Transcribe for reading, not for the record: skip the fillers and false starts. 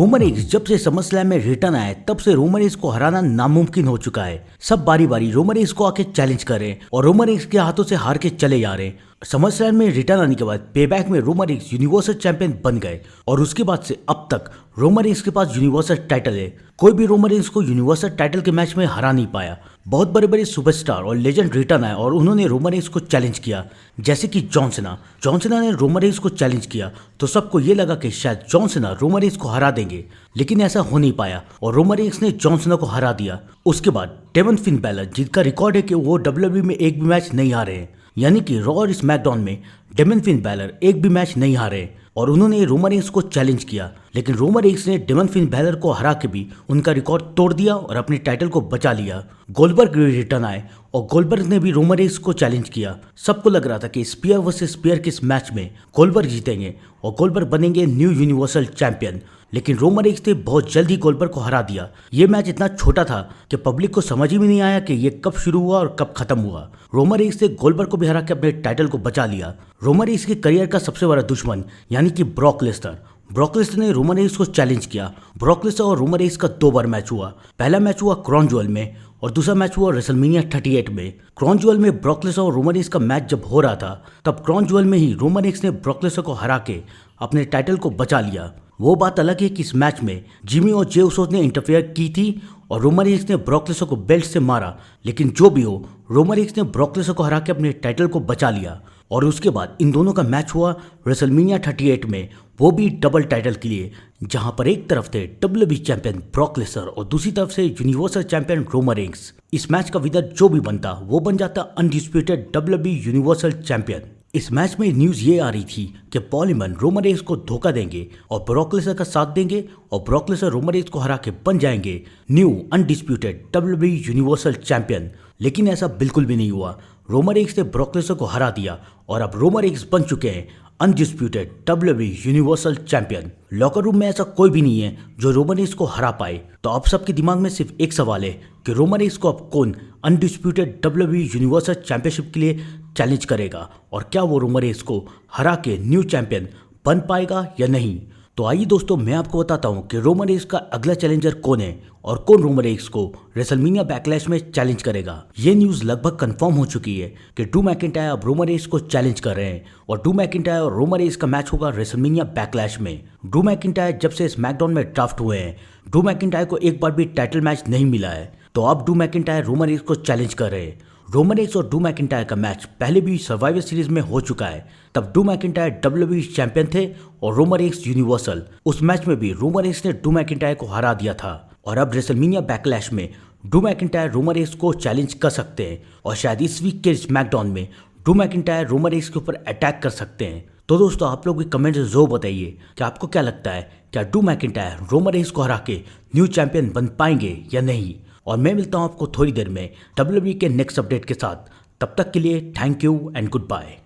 Roman Reigns जब से SummerSlam में रिटर्न आए तब से रोमन रेंस को हराना नामुमकिन हो चुका है। सब बारी बारी रोमन रेंस को आके चैलेंज कर रहे हैं और रोमन रेंस के हाथों से हार के चले जा रहे हैं। समरस्लैम में रिटर्न आने के बाद पेबैक में रोमन रेंस यूनिवर्सल चैंपियन बन गए और उसके बाद से अब तक रोमन रेंस के पास यूनिवर्सल टाइटल है। कोई भी रोमन रेंस को यूनिवर्सल टाइटल के मैच में हरा नहीं पाया। बहुत बड़े बड़े सुपरस्टार और लेजेंड रिटर्न आए और उन्होंने रोमन रेंस को चैलेंज किया, जैसे कि जॉन सीना ने रोमन रेंस को चैलेंज किया तो सबको ये लगा कि शायद जॉन सीना रोमन रेंस को हरा देंगे, लेकिन ऐसा हो नहीं पाया और रोमन रेंस ने जॉन सीना को हरा दिया। उसके बाद डेमन फिन बैलर, जिनका रिकॉर्ड है कि वो WWE में एक भी मैच नहीं हारे हैं, यानी कि रॉ और स्मैकडाउन में डेमन फिन बैलर एक भी मैच नहीं हारे और उन्होंने रोमन रेंस को चैलेंज किया, लेकिन रोमन रेंस ने डेमन फिन बैलर को हरा के भी उनका रिकॉर्ड तोड़ दिया और अपने टाइटल को बचा लिया। गोल्डबर्ग रिटर्न आए और गोल्डबर्ग ने भी रोमन रेंस को चैलेंज किया। सबको लग रहा था कि स्पीयर वर्सेस स्पीयर के इस मैच में गोल्डबर्ग जीतेंगे और गोल्डबर्ग बनेंगे न्यू यूनिवर्सल चैंपियन, लेकिन रोमन रेंस ने बहुत जल्दी गोल्डबर्ग को हरा दिया। ये मैच इतना छोटा था कि पब्लिक को समझ ही नहीं आया कि ये कब शुरू हुआ और कब खत्म हुआ। रोमन रेंस ने गोल्डबर्ग को भी हरा के अपने टाइटल को बचा लिया। रोमन रेंस के करियर का सबसे बड़ा दुश्मन यानी कि ब्रॉक लेसनर ने रोमन रेंस को चैलेंज किया। ब्रॉक लेसनर और रोमन रेंस का 2 बार मैच हुआ। पहला मैच हुआ क्राउन ज्वेल में और दूसरा मैच हुआ रेसलमेनिया 38 में। क्राउन ज्वेल में ब्रॉक लेसनर और रोमन रेंस का मैच जब हो रहा था तब क्राउन ज्वेल में ही रोमन रेंस ने ब्रॉक लेसनर को हरा के अपने टाइटल को बचा लिया। वो बात अलग है कि इस मैच में जिमी और जे उसो ने इंटरफेयर की थी और रोमन रेंस ने ब्रॉक लेसनर को बेल्ट से मारा, लेकिन जो भी हो रोमन रेंस ने ब्रॉक लेसनर को हरा के अपने टाइटल को बचा लिया। और उसके बाद इन दोनों का मैच हुआ रेसलमेनिया 38 में, वो भी डबल टाइटल के लिए, जहां पर एक तरफ थे WWE चैंपियन ब्रॉक लेसनर और दूसरी तरफ से यूनिवर्सल चैंपियन रोमन रेंस। इस मैच का विनर जो भी बनता वो बन जाता अनडिस्प्यूटेड WWE यूनिवर्सल चैंपियन। इस मैच में न्यूज ये आ रही थी कि पॉल हेमन रोमन रेंस को धोखा देंगे और ब्रॉक लेसनर का साथ देंगे और ब्रॉक लेसनर रोमन रेंस को हरा के बन जाएंगे new undisputed WWE universal champion, लेकिन ऐसा बिल्कुल भी नहीं हुआ। रोमन रेंस ने ब्रॉक लेसनर को हरा दिया और अब रोमन रेंस बन चुके हैं undisputed WWE universal champion. Locker room में ऐसा कोई भी नहीं है जो रोमन रेंस को हरा पाए। तो अब सबके दिमाग में सिर्फ एक सवाल है कि रोमन रेंस को अब कौन अनडिस्प्यूटेड WWE यूनिवर्सल चैंपियनशिप के लिए चैलेंज करेगा और क्या वो रोमन रेंस को हरा के न्यू चैंपियन बन पाएगा या नहीं। तो आइए दोस्तों, मैं आपको बताता हूं कि रोमन रेंस का अगला चैलेंजर कौन है और कौन रोमन रेंस को रेसलमेनिया बैकलैश में चैलेंज करेगा। ये न्यूज लगभग कंफर्म हो चुकी है कि ड्रू मैकिंटायर अब रोमन रेंस को चैलेंज कर रहे हैं और ड्रू मैकिंटायर और रोमन रेंस का मैच होगा रेसलमेनिया बैकलैश में। ड्रू मैकिंटायर जब से स्मैकडाउन में ड्राफ्ट हुए हैं, ड्रू मैकिंटायर को एक बार भी टाइटल मैच नहीं मिला है, तो अब ड्रू मैकिंटायर रोमन रेंस को चैलेंज कर रहे हैं। रोमन रेंस और ड्रू मैकिंटायर का मैच पहले भी सर्वाइवर सीरीज में हो चुका है। तब ड्रू मैकिंटायर WWE चैंपियन थे और रोमन रेंस यूनिवर्सल। उस मैच में भी रोमन रेंस ने ड्रू मैकिंटायर को हरा दिया था और अब रेसलमेनिया बैकलैश में ड्रू मैकिंटायर रोमन रेंस को चैलेंज कर सकते हैं और शायद इस वीक के स्मैकडाउन में ड्रू मैकिंटायर रोमन रेंस के ऊपर अटैक कर सकते हैं। तो दोस्तों, आप लोग भी कमेंट से जरूर बताइए कि आपको क्या लगता है, क्या ड्रू मैकिंटायर रोमन रेंस को हरा के न्यू चैंपियन बन पाएंगे या नहीं। और मैं मिलता हूं आपको थोड़ी देर में WWE के नेक्स्ट अपडेट के साथ। तब तक के लिए thank you and good bye.